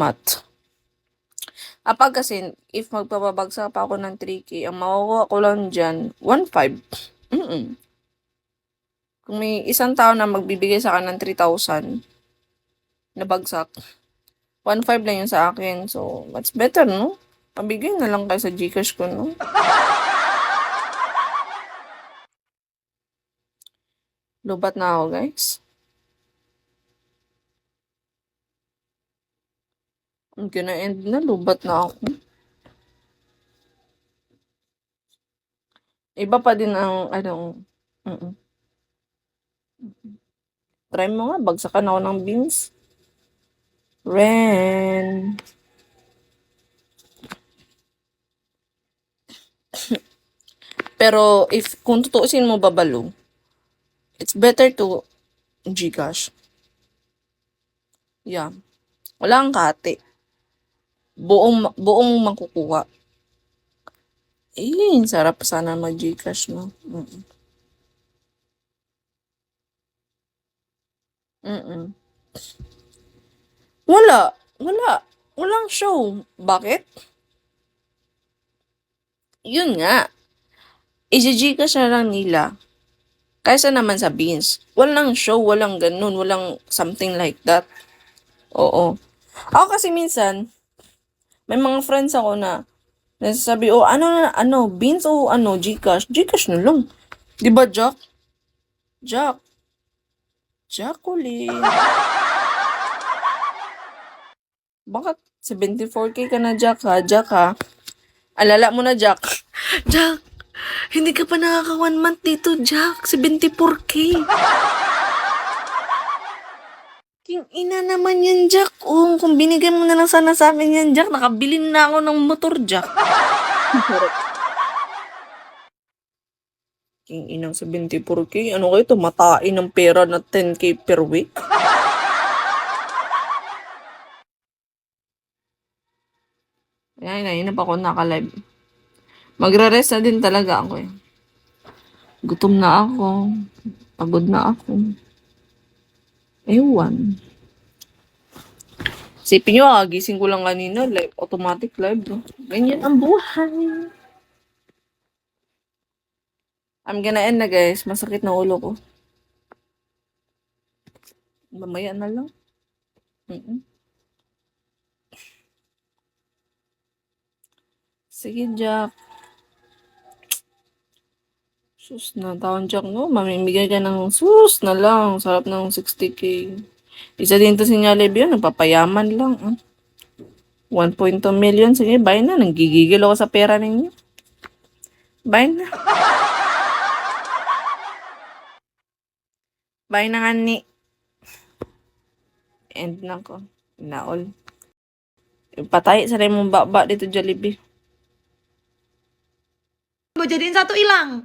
math. Kapag kasi, if magpapabagsak pa ako ng 3K, ang makukuha ko lang dyan, 1,500. Kung may isang tao na magbibigay sa akin ng 3,000 na bagsak, 1,500 lang yun sa akin. So, much better, no? Pabigay na lang kayo sa Gcash ko, no? Lubat na ako, guys. I'm gonna end na. Lubat na ako. Iba pa din ang, try mo nga, bagsakan ako ng beans. Ren. Pero, kung tutuusin mo babalo, it's better to Gcash. Yeah. Wala kang kate. Buong makukuha. Sarap sana mag-Gcash, no? Wala. Walang show. Bakit? Yun nga. I-Gcash na lang nila. Kaysa naman sa beans. Walang show, walang ganun, walang something like that. Oo. Ako kasi minsan, may mga friends ako na nasasabi, beans o Gcash? Gcash na lang. Di ba, Jack? Jack ulit. Bakit 74K ka na, Jack, ha? Jack, ha? Alala mo na, Jack. Jack, hindi ka pa nakaka 1 month dito, Jack. 74K. King ina naman yan, Jack. Kung binigay mo na lang sana sa akin yan, Jack, nakabili na ako ng motor, Jack. King inang 74K. Ano kayo, tumatain ng pera na 10K per week? Ay, na pa ako naka-live. Magre-rest na din talaga ako eh. Gutom na ako. Pagod na ako. Ewan. Sipin nyo, gising ko lang kanina. Live, automatic live. No? Ganyan ang buhay. I'm gonna end na, guys. Masakit na ulo ko. Mamaya na lang. Sige, Jack. Sus na, taon Jack, no? Mamimigay ka ng sus na lang. Sarap ng 60K. Isa din to si Nyaleb yun. Nagpapayaman lang. 1.2 million. Sige, bye na. Nanggigigil ako sa pera ninyo. Bye na. Bye na nga ni. End na ko. Naol. Patay sa mong baba dito, Jollibee. Mau jadiin satu hilang.